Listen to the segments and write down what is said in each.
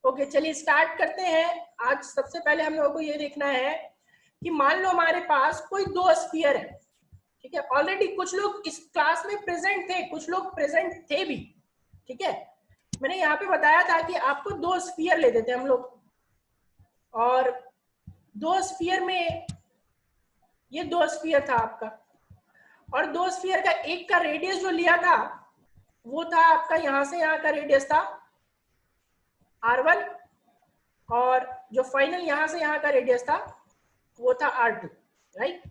Okay, चलिए start करते हैं। आज सबसे पहले हम लोगों को ये देखना है कि मान लो हमारे पास कोई दो स्फीयर है, ठीक है। ऑलरेडी कुछ लोग इस क्लास में प्रेजेंट थे, कुछ लोग प्रेजेंट थे भी, ठीक है। मैंने यहाँ पे बताया था कि आपको दो स्फीयर लेते थे हम लोग, और दो स्फीयर में ये दो स्फीयर था आपका, और दो स्फीयर का एक का रेडियस जो लिया था वो था आपका, यहां से यहाँ का रेडियस था R1, और जो फाइनल यहां से यहाँ का रेडियस था वो था R2, राइट।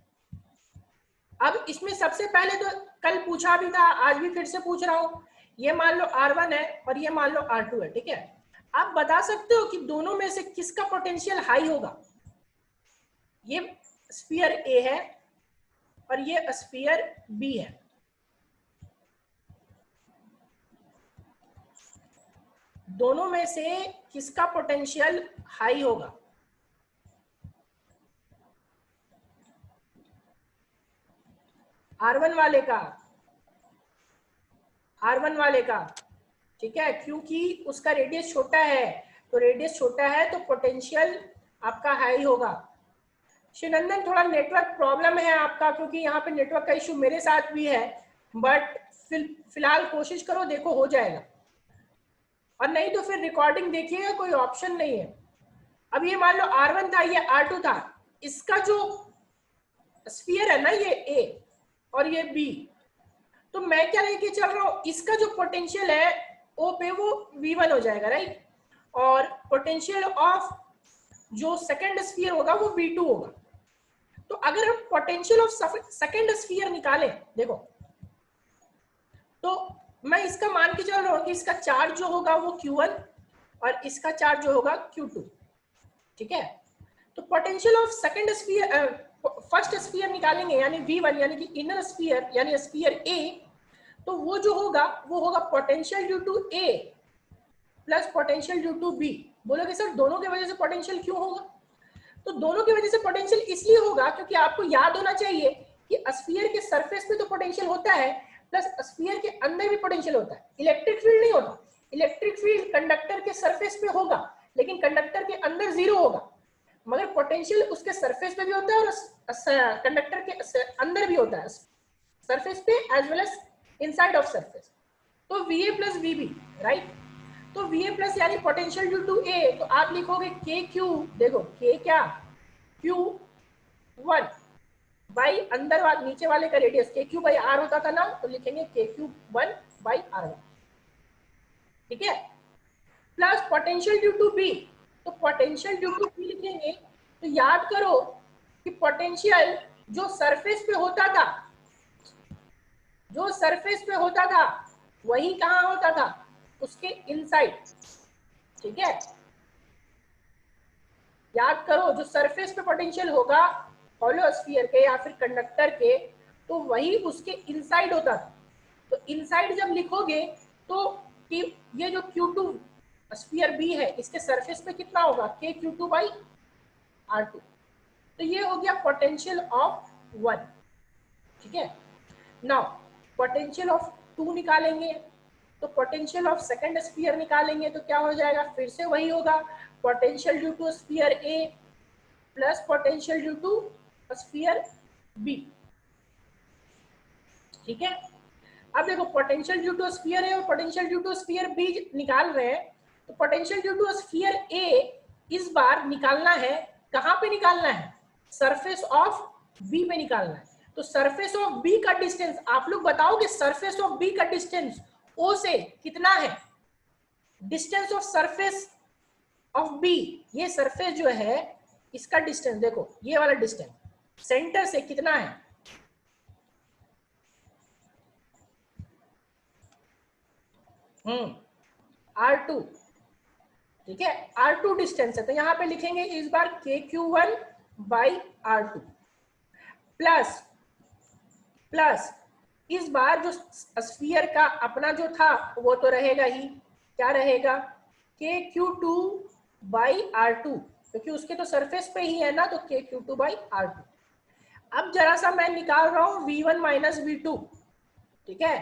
अब इसमें सबसे पहले तो कल पूछा भी था, आज भी फिर से पूछ रहा हूं, ये मान लो R1 है और ये मान लो R2 है, ठीक है। आप बता सकते हो कि दोनों में से किसका पोटेंशियल हाई होगा। ये स्फीयर A है और ये स्फीयर B है, दोनों में से किसका पोटेंशियल हाई होगा। R1 वाले का, R1 वाले का, ठीक है, क्योंकि उसका रेडियस छोटा है, तो रेडियस छोटा है तो पोटेंशियल आपका हाई होगा। शिवनंदन, थोड़ा नेटवर्क प्रॉब्लम है आपका, क्योंकि यहाँ पे नेटवर्क का इशू मेरे साथ भी है, बट फिलहाल कोशिश करो, देखो हो जाएगा, और नहीं तो फिर रिकॉर्डिंग देखिएगा, कोई ऑप्शन नहीं है। अब ये मान लो R1 था, ये R2 था, इसका जो स्फीयर है ना ये A और ये B, तो मैं क्या लेके चल रहा हूँ, इसका जो पोटेंशियल है O पे वो V1 हो जाएगा, राइट। और पोटेंशियल ऑफ जो सेकंड स्फीयर होगा वो V2 होगा। तो अगर हम पोटेंशियल ऑफ सेकंड स्फीयर निकालें, देखो, तो मैं इसका मान के चल रहा हूँ कि इसका चार्ज जो होगा वो Q1 और इसका चार्ज जो होगा Q2, ठीक है। तो potential of second sphere, first sphere निकालेंगे यानी V1, यानी कि इनर स्फीयर यानी स्फीयर A, तो वो जो होगा वो होगा potential due to A plus potential due to B। बोलोगे सर दोनों की वजह से पोटेंशियल क्यों होगा, तो दोनों की वजह से पोटेंशियल इसलिए होगा क्योंकि आपको याद होना चाहिए कि स्फीयर के सरफेस पे तो पोटेंशियल होता है, प्लस स्फीयर के अंदर भी पोटेंशियल होता है। इलेक्ट्रिक फील्ड नहीं होता, इलेक्ट्रिक फील्ड कंडक्टर के सरफेस पे होगा लेकिन कंडक्टर के अंदर जीरो होगा, मगर पोटेंशियल उसके सरफेस पे भी होता है और कंडक्टर के अंदर भी होता है, सरफेस पे as well as inside of surface. तो VA प्लस VB, राइट। तो VA प्लस यानी पोटेंशियल ड्यू टू A, तो आप लिखोगे KQ, देखो K क्या, Q1 बाई अंदर वाले नीचे वाले का रेडियस KQ बाई R होता था ना, तो लिखेंगे KQ1 बाई R1, ठीक है, plus potential due to B, तो पोटेंशियल ड्यू टू B लिखेंगे। तो याद करो कि पोटेंशियल जो सरफेस पे होता था, जो सरफेस पे होता था वही कहाँ होता था, उसके इनसाइड, ठीक है। याद करो जो सरफेस पे पोटेंशियल होगा हॉलो स्फीयर के या फिर कंडक्टर के, तो वही उसके इनसाइड होता था। तो इनसाइड जब लिखोगे तो कि ये जो Q2 स्फीयर B है इसके सरफेस पे कितना होगा, KQ2 बाई R2, तो ये हो गया पोटेंशियल ऑफ 1, ठीक है। नाउ पोटेंशियल ऑफ 2 निकालेंगे, तो पोटेंशियल ऑफ सेकंड स्फीयर निकालेंगे तो क्या हो जाएगा, फिर से वही होगा, potential due to sphere A plus potential due to sphere B, ठीक है। अब देखो potential due to sphere A और potential due to sphere B निकाल रहे हैं, तो potential due to sphere A इस बार निकालना है, कहां पे निकालना है, सरफेस ऑफ B पे निकालना है। तो सरफेस ऑफ B का डिस्टेंस आप लोग बताओगे, सरफेस ऑफ B का डिस्टेंस O से कितना है, distance of surface of B, ये सरफेस जो है इसका डिस्टेंस देखो, ये वाला डिस्टेंस सेंटर से कितना है, R2, ठीक है, R2 डिस्टेंस है, तो यहां पे लिखेंगे इस बार KQ1 by R2 plus plus इस बार जो स्फीयर का अपना जो था वो तो रहेगा ही, क्या रहेगा, KQ2 बाई R2, क्योंकि उसके तो सरफेस पे ही है ना, तो KQ2 बाई R2। अब जरा सा मैं निकाल रहा हूं V1 माइनस V2, ठीक है,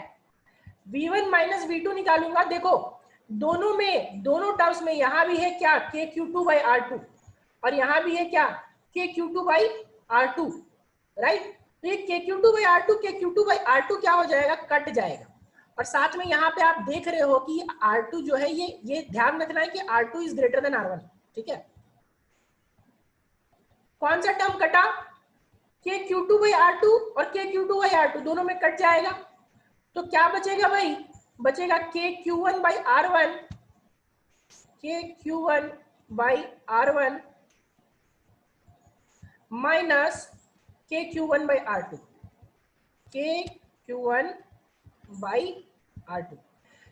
V1 माइनस V2 निकालूंगा। देखो दोनों में, दोनों टर्म्स में यहाँ भी है क्या K Q two by are two, और यहाँ भी है क्या K Q two by are two, right. तो ये K Q two by are two, K Q two by are two क्या हो जाएगा, कट जाएगा। और साथ में यहाँ पे आप देख रहे हो कि आर टू जो है ये ध्यान रखना है कि r two is greater than r one, ठीक है। कौन सा टर्म कटा, k Q two by are two और k Q two by are two दोनों में कट जाएगा। तो क्या बचेगा भाई, बचेगा K Q one by are one, K Q one by are one minus K Q one by are two, K Q one by are two.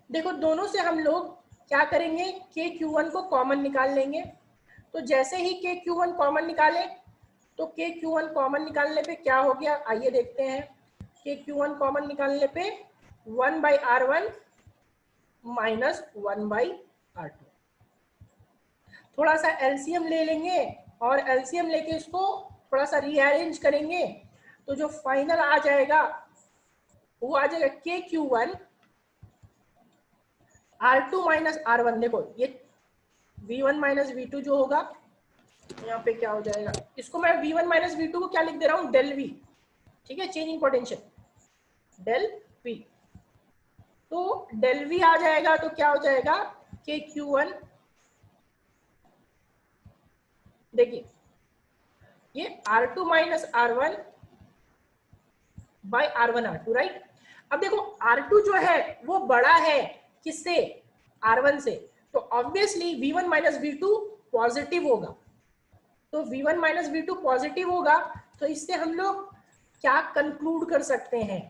देखो दोनों से हम लोग क्या करेंगे, के क्यू वन को कॉमन निकाल लेंगे। तो जैसे ही के क्यू वन कॉमन निकाले तो के क्यू वन कॉमन निकालने पे क्या हो गया, आइए देखते हैं। के क्यू वन कॉमन निकालने पे 1 by are one minus 1 by are two. थोड़ा सा एलसीएम ले लेंगे और एलसीएम लेके इसको थोड़ा सा रीअरेंज करेंगे, तो जो फाइनल आ जाएगा वो आ जाएगा k Q one r two minus r one. देखो ये v1 माइनस v2 जो होगा, यहाँ पे क्या हो जाएगा, इसको मैं v1 माइनस v2 को क्या लिख दे रहा हूँ, डेल v, ठीक है, चेंजिंग पोटेंशियल डेल v। तो डेल v आ जाएगा तो क्या हो जाएगा, के क्यू वन, देखिए ये R2 minus R1 by R1 R2, right. अब देखो R2 जो है वो बड़ा है किससे, R1 से, तो obviously V1 minus V2 positive होगा। तो V1 माइनस V2 पॉजिटिव होगा, तो इससे हम लोग क्या कंक्लूड कर सकते हैं,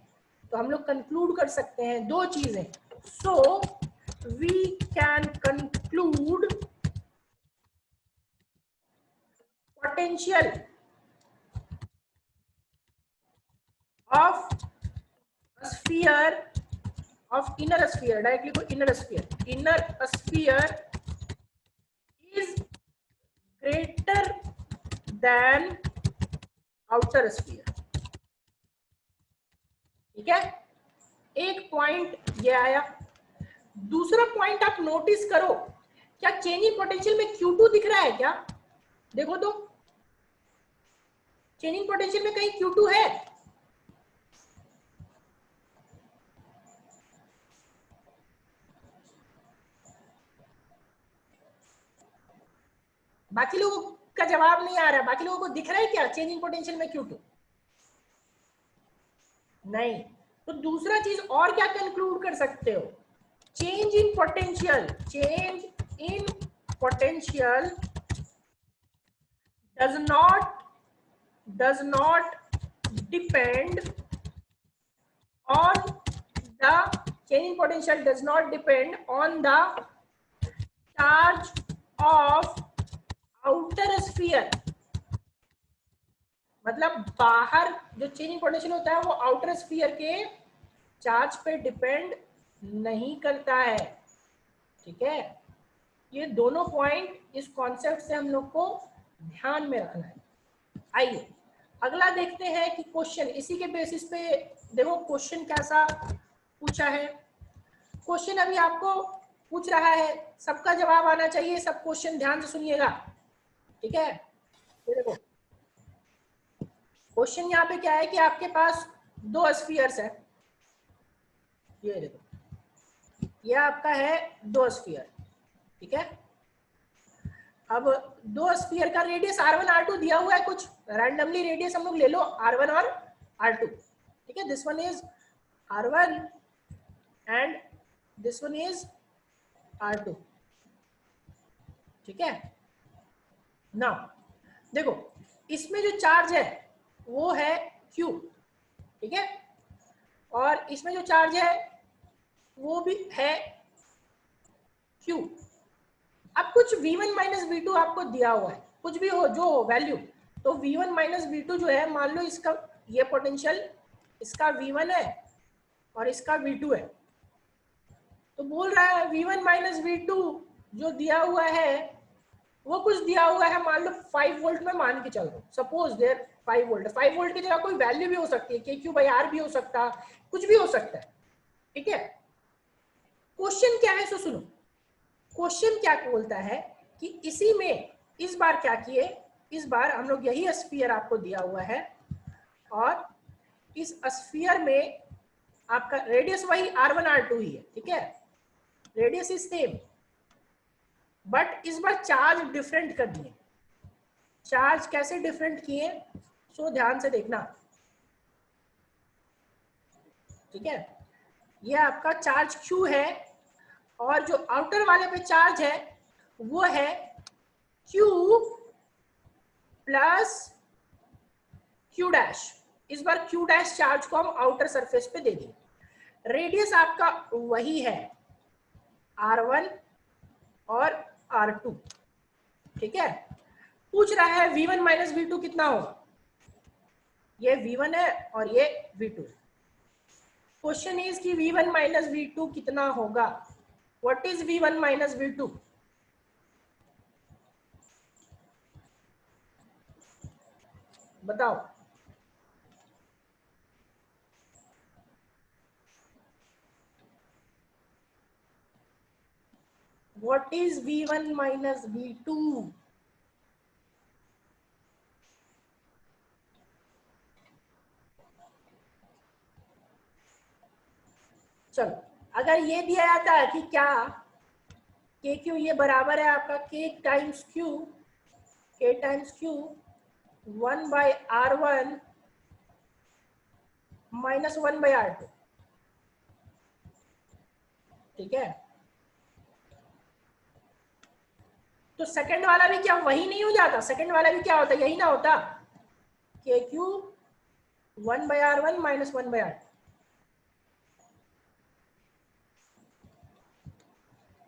तो हम लोग कंक्लूड कर सकते हैं दो चीजें। So we can conclude potential of a sphere, of inner sphere, directly go inner sphere is greater than outer sphere, ठीक है। एक पॉइंट ये आया। दूसरा पॉइंट आप नोटिस करो, क्या चेंजिंग पोटेंशियल में Q2 दिख रहा है क्या, देखो तो चेंजिंग पोटेंशियल में कहीं Q2 है, बाकी लोगों का जवाब नहीं आ रहा, बाकी लोगों को दिख रहा है क्या चेंजिंग पोटेंशियल में Q2, नहीं। तो दूसरा चीज और क्या कंक्लूड कर सकते हो, change in potential does not depend on the changing potential does not depend on the charge of outer sphere, मतलब बाहर जो चेंजिंग पोटेंशियल होता है वो आउटर स्फीयर के चार्ज पे डिपेंड नहीं करता है, ठीक है। ये दोनों पॉइंट इस कॉन्सेप्ट से हम लोग को ध्यान में रखना है। आइए अगला देखते हैं कि क्वेश्चन इसी के बेसिस पे, देखो क्वेश्चन कैसा पूछा है। क्वेश्चन अभी आपको पूछ रहा है, सबका जवाब आना चाहिए, सब क्वेश्चन ध्यान से सुनिएगा, ठीक है। ये देखो क्वेश्चन यहाँ पे क्या है कि आपके पास दो स्फीयर्स है, ये देखो ये आपका है दो स्फीयर, ठीक है। अब दो स्फीयर का रेडियस R1 R2 दिया हुआ है, कुछ रैंडमली रेडियस हम लोग ले लो R1 और R2, ठीक है। This one is R1 and this one is R2, ठीक है। नाउ देखो इसमें जो चार्ज है वो है Q, ठीक है, और इसमें जो चार्ज है वो भी है Q। अब कुछ V1 माइनस V2 आपको दिया हुआ है, कुछ भी हो जो हो वैल्यू, तो V1 माइनस V2 जो है, मान लो इसका ये पोटेंशियल इसका V1 है और इसका V2 है, तो बोल रहा है V1 माइनस V2 जो दिया हुआ है वो कुछ दिया हुआ है, मान लो 5 वोल्ट में मान के चल रहा हूं, सपोज देयर 5 वोल्ट, 5 वोल्ट की जगह कोई वैल्यू भी हो सकती है, KQ/R भी हो सकता, कुछ भी हो सकता है, ठीक है। क्वेश्चन क्या है सो सुनो, क्वेश्चन क्या बोलता है कि इसी में इस बार क्या किए, इस बार हम लोग यही स्फीयर आपको दिया हुआ है और इस स्फीयर में आपका रेडियस वही r1 r2 ही है, ठीक है, रेडियस इज सेम, बट इस बार चार्ज डिफरेंट कर दिए। चार्ज कैसे डिफरेंट किए, सो ध्यान से देखना, ठीक है। ये आपका चार्ज Q है और जो आउटर वाले पे चार्ज है वो है Q प्लस Q डैश। इस बार Q डैश चार्ज को हम आउटर सरफेस पे दे देंगे। रेडियस आपका वही है R1 और R2, ठीक है। पूछ रहा है V1 माइनस V2 कितना होगा, ये V1 है और ये V2। क्वेश्चन इज कि V1 माइनस V2 कितना होगा। What is V1 minus V2, बताओ। What is V1 minus V2, चलो अगर ये दिया जाता है कि क्या के क्यू ये बराबर है आपका के टाइम्स क्यू, के times Q 1/r1 minus 1/r2, ठीक है। तो सेकंड वाला भी क्या वही नहीं हो जाता, सेकंड वाला भी क्या होता, यही ना होता, के क्यू 1/r1 माइनस 1/r2।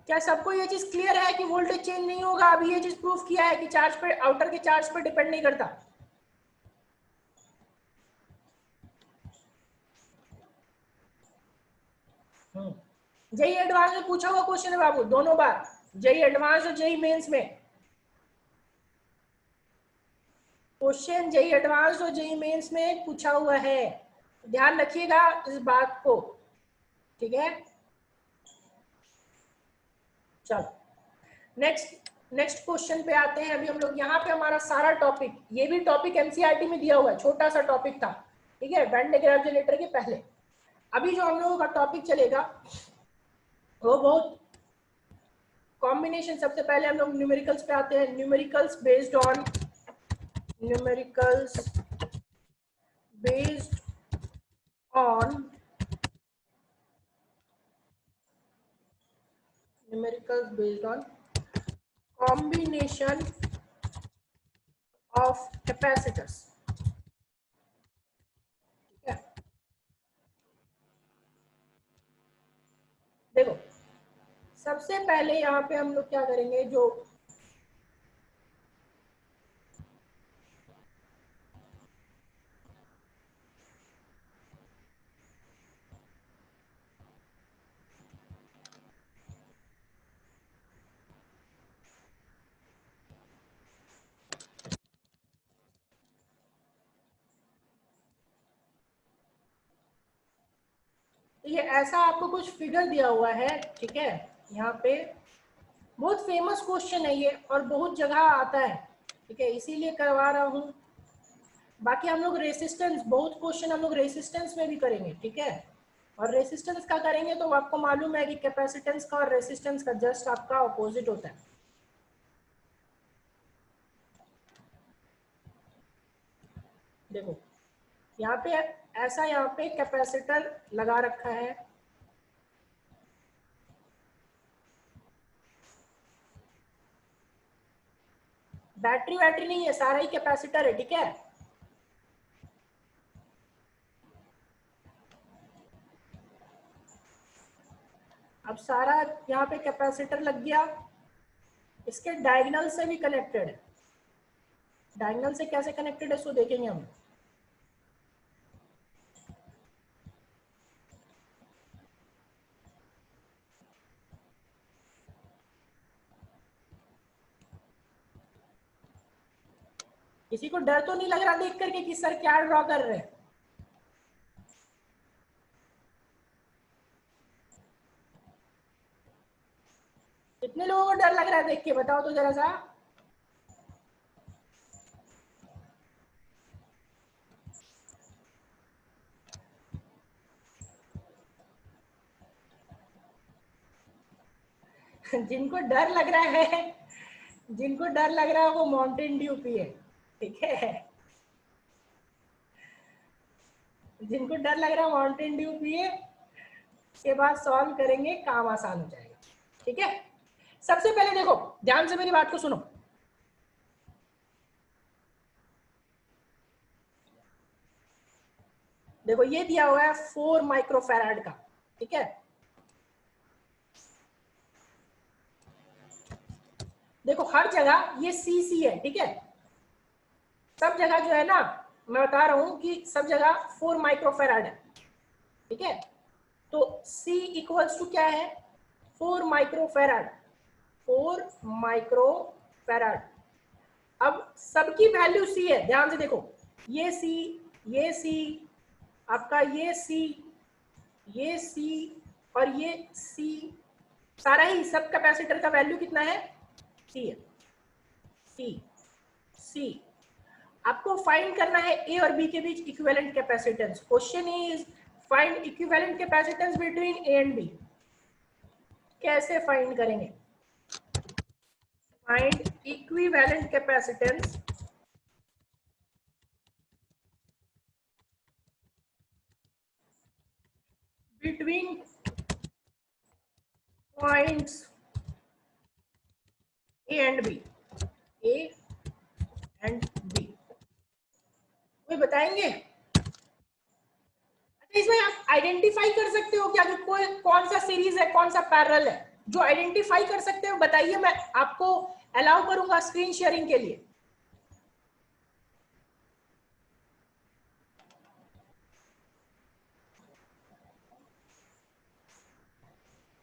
क्या सबको ये चीज क्लियर है कि वोल्टेज चेंज नहीं होगा। अभी ये चीज प्रूफ किया है कि चार्ज पे, आउटर के चार्ज पे डिपेंड नहीं करता। जेई एडवांस में पूछा हुआ क्वेश्चन है बाबू, दोनों बार, जेई एडवांस और जेई मेंस में क्वेश्चन, जेई एडवांस और जेई मेंस में पूछा हुआ है, ध्यान रखिएगा इस बात को, ठीक है। चलो नेक्स्ट क्वेश्चन पे आते हैं। अभी हम लोग यहाँ पे हमारा सारा टॉपिक, ये भी टॉपिक एनसीईआरटी में दिया हुआ है, छोटा सा टॉपिक था, ठीक है, वैन डे ग्राफ जनरेटर के पहले। अभी जो हम लोगों का टॉपिक चलेगा वो बहुत कॉम्बिनेशन। सबसे पहले हम लोग न्यूमेरिकल्स पे आते हैं। Numericals based on combination of capacitors, ठीक है। देखो सबसे पहले यहाँ पे हम लोग क्या करेंगे, जो ये ऐसा आपको कुछ फिगर दिया हुआ है, ठीक है। यहाँ पे बहुत फेमस क्वेश्चन है ये और बहुत जगह आता है, ठीक है, इसीलिए करवा रहा हूँ। बाकी हम लोग रेसिस्टेंस, बहुत क्वेश्चन हम लोग रेसिस्टेंस में भी करेंगे, ठीक है। और रेसिस्टेंस का करेंगे तो आपको मालूम है कि कैपेसिटेंस का और रेसिस्टेंस का जस्ट आपका ऑपोजिट होता है। देखो यहाँ पे ऐसा, यहाँ पे कैपेसिटर लगा रखा है, बैटरी वैटरी नहीं है, सारा ही कैपेसिटर है, ठीक है। अब सारा यहाँ पे कैपेसिटर लग गया, इसके डायगोनल से भी कनेक्टेड है। डायगोनल से कैसे कनेक्टेड है सो देखेंगे हम। किसी को डर तो नहीं लग रहा देख करके कि सर क्या ड्रॉ कर रहे हैं। कितने लोगों लिख के बताओ तो जरा सा। जिनको डर लग रहा है, जिनको डर लग रहा है वो माउंटेन ड्यू पिए, ठीक है। जिनको डर लग रहा है माउंटेन ड्यू पिए, के बाद सॉल्व करेंगे, काम आसान हो जाएगा, ठीक है। सबसे पहले देखो, ध्यान से मेरी बात को सुनो। देखो ये दिया हुआ है 4 माइक्रोफैराड का, ठीक है। देखो हर जगह ये सी है, ठीक है। सब जगह जो है ना, मैं बता रहा हूं कि सब जगह 4 माइक्रोफैराड है, ठीक है। तो C इक्वल्स टू क्या है, 4 माइक्रोफैराड, 4 माइक्रोफैराड। अब सबकी वैल्यू C है, ध्यान से देखो, ये C आपका, ये C और ये C, सारा ही सब कैपेसिटर का वैल्यू कितना है, C है, C। आपको फाइंड करना है A और B के बीच equivalent capacitance. Question is find equivalent capacitance between A and B। कैसे फाइंड करेंगे, find equivalent capacitance between points A and B, A and B। कोई बताएंगे? अच्छा, इसमें आप आइडेंटिफाई कर सकते हो क्या कि कोई कौन सा सीरीज है, कौन सा पैरेलल है? जो आइडेंटिफाई कर सकते हो बताइए, मैं आपको अलाउ करूंगा स्क्रीन शेयरिंग के लिए।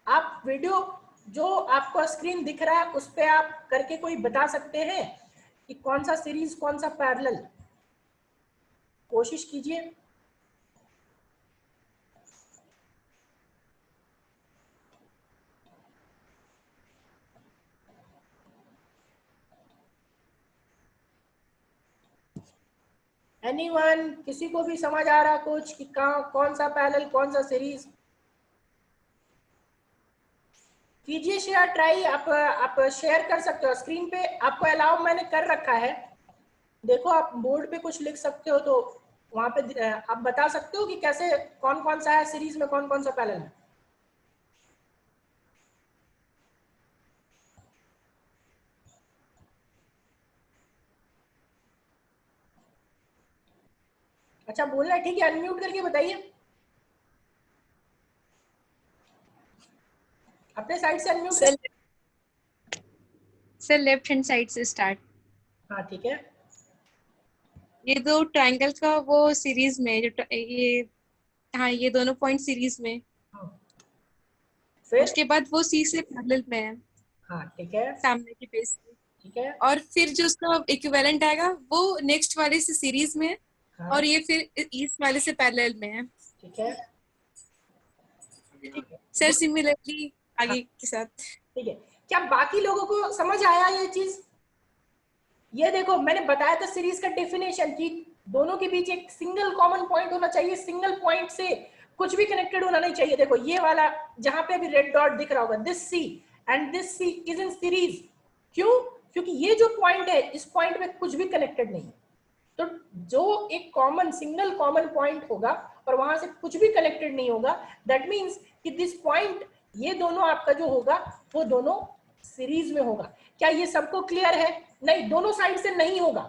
आप वीडियो जो आपको स्क्रीन दिख रहा है उस पे आप करके कोई बता सकते हैं कि कौन सा सीरीज कौन सा पैरेलल, कोशिश कीजिए। एनीवन, किसी को भी समझ आ रहा कुछ कि कौन सा पैरेलल कौन सा सीरीज? कीजिए शेयर, ट्राई। आप शेयर कर सकते हो स्क्रीन पे, आपको अलाउ मैंने कर रखा है। देखो आप बोर्ड पे कुछ लिख सकते हो, तो वहां पे आप बता सकते हो कि कैसे कौन कौन सा है सीरीज में, कौन कौन सा पैरेलल है। अच्छा बोलना है, ठीक है, अनम्यूट करके बताइए, अपने साइड से अनम्यूट कर। सर लेफ्ट हैंड साइड से स्टार्ट। हाँ ठीक है। ये दो ट्रायंगल का वो सीरीज में जो ये, हाँ ये दोनों पॉइंट सीरीज में, फिर उसके बाद वो सी से पैरेलल में है, हाँ ठीक है, सामने के बेस पे। ठीक है, और फिर जो उसका इक्विवेलेंट आएगा वो नेक्स्ट वाले से सीरीज में है, हाँ और ये फिर इस वाले से पैरेलल में है। ठीक है, ठीक सर, सिमिलरली हाँ आगे के साथ। ठीक है। क्या बाकी लोगों को समझ आया ये चीज? ये देखो मैंने बताया था सीरीज का डेफिनेशन कि दोनों के बीच एक सिंगल कॉमन पॉइंट होना चाहिए, सिंगल पॉइंट से कुछ भी कनेक्टेड होना नहीं चाहिए। देखो ये वाला जहां पे अभी रेड डॉट दिख रहा होगा, this C and this C is in series. क्यों? क्योंकि ये जो पॉइंट है इस पॉइंट में कुछ भी कनेक्टेड नहीं है। तो जो एक कॉमन सिंगल कॉमन पॉइंट होगा और वहां से कुछ भी कनेक्टेड नहीं होगा, दैट मीन्स कि दिस पॉइंट, ये दोनों आपका जो होगा वो दोनों सीरीज में होगा। क्या ये सबको क्लियर है? नहीं, दोनों साइड से नहीं होगा,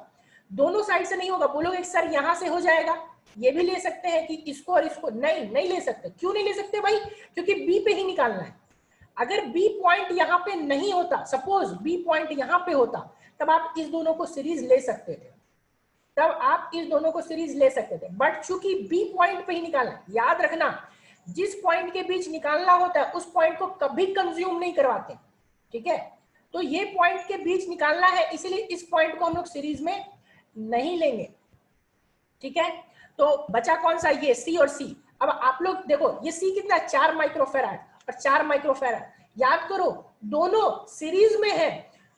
दोनों साइड से नहीं होगा। बोलोगे सर यहां से हो जाएगा, ये भी ले सकते हैं कि इसको और इसको, नहीं नहीं ले सकते। क्यों नहीं ले सकते भाई? क्योंकि बी पे ही निकालना है। अगर बी पॉइंट यहाँ पे नहीं होता, सपोज बी पॉइंट यहाँ पे होता, तब आप इस दोनों को सीरीज ले सकते थे, तब आप इस दोनों को सीरीज ले सकते थे। बट चूंकि बी पॉइंट पे ही निकालना, याद रखना जिस पॉइंट के बीच निकालना होता है उस पॉइंट को कभी कंज्यूम नहीं करवाते, ठीक है। तो ये पॉइंट के बीच निकालना है, इसीलिए इस पॉइंट को हम लोग सीरीज में नहीं लेंगे, ठीक है। तो बचा कौन सा? ये सी और सी। अब आप लोग देखो ये सी कितना है, 4 माइक्रोफैराड और 4 माइक्रोफैराड। याद करो दोनों सीरीज में है,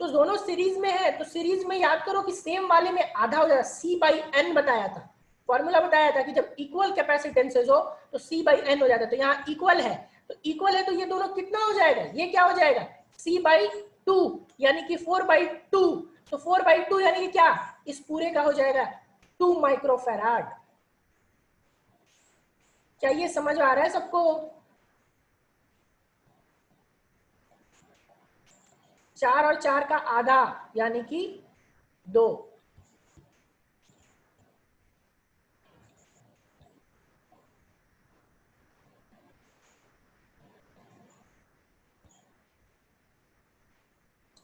तो दोनों सीरीज में है, तो सीरीज में याद करो कि सेम वाले में आधा हो जाएगा, C/N बताया था, फॉर्मूला बताया था कि जब इक्वल कैपेसिटेंसेस हो तो C/N हो जाता है। तो यहाँ इक्वल है, तो इक्वल है तो ये दोनों कितना हो जाएगा, ये क्या हो जाएगा C/2 यानी कि 4/2। तो 4/2 यानी कि क्या, इस पूरे का हो जाएगा 2 माइक्रोफैराड। क्या ये समझ आ रहा है सबको? 4 और 4 का आधा यानी कि 2।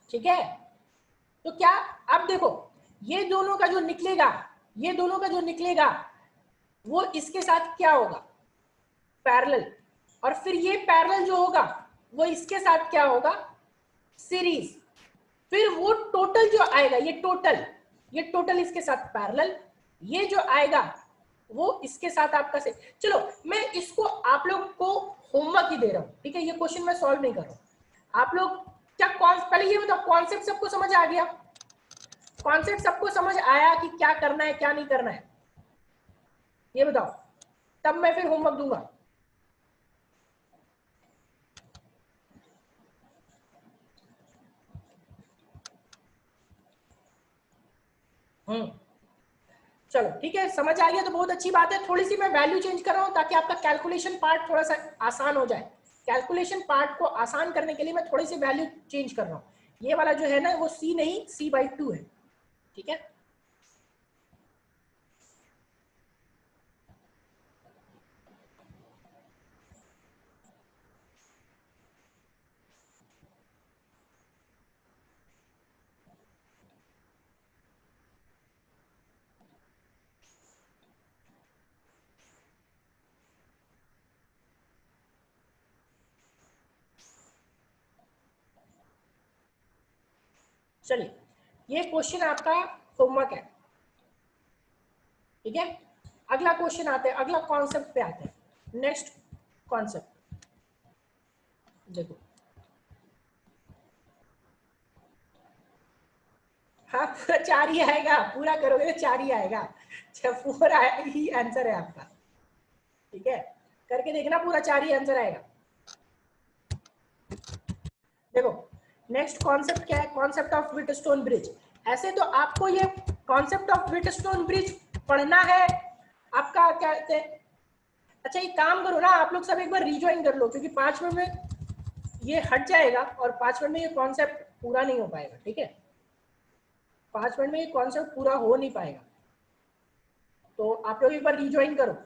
ठीक है, तो क्या, अब देखो ये दोनों का जो निकलेगा, ये दोनों का जो निकलेगा वो इसके साथ क्या होगा, पैरेलल, और फिर ये पैरेलल जो होगा वो इसके साथ क्या होगा, सीरीज। फिर वो टोटल जो आएगा, ये टोटल इसके साथ पैरेलल, ये जो आएगा वो इसके साथ आपका से। चलो मैं इसको आप लोग को होमवर्क ही दे रहा हूं, ठीक है, ये क्वेश्चन मैं सॉल्व नहीं कर रहा हूं। आप लोग क्या पहले ये बताओ, कॉन्सेप्ट सबको समझ आ गया? कॉन्सेप्ट सबको समझ आया कि क्या करना है क्या नहीं करना है, ये बताओ, तब मैं फिर होमवर्क दूंगा। चलो ठीक है, समझ आ गया तो बहुत अच्छी बात है। थोड़ी सी मैं वैल्यू चेंज कर रहा हूं ताकि आपका कैलकुलेशन पार्ट थोड़ा सा आसान हो जाए। कैलकुलेशन पार्ट को आसान करने के लिए मैं थोड़ी सी वैल्यू चेंज कर रहा हूं। ये वाला जो है ना वो C नहीं C/2 है, ठीक है। चलिए ये क्वेश्चन आपका होमवर्क है, ठीक है। अगला क्वेश्चन आते हैं, अगला कॉन्सेप्ट पे आते हैं। नेक्स्ट कॉन्सेप्ट देखो, हाँ पूरा 4 ही आएगा, पूरा करोगे तो 4 ही आएगा। 4 ही आंसर है आपका, ठीक है, करके देखना, पूरा 4 ही आंसर आएगा। देखो नेक्स्ट कॉन्सेप्ट क्या है, कॉन्सेप्ट ऑफ व्हीटस्टोन ब्रिज। ऐसे तो आपको ये कॉन्सेप्ट ऑफ व्हीटस्टोन ब्रिज पढ़ना है, आपका क्या कहते हैं। अच्छा एक काम करो ना, आप लोग सब एक बार रिज्वाइन कर लो, क्योंकि 5 मिनट में ये हट जाएगा और 5 मिनट में ये कॉन्सेप्ट पूरा नहीं हो पाएगा, ठीक है। 5 मिनट में ये कॉन्सेप्ट पूरा हो नहीं पाएगा, तो आप लोग एक बार रिज्वाइन करो।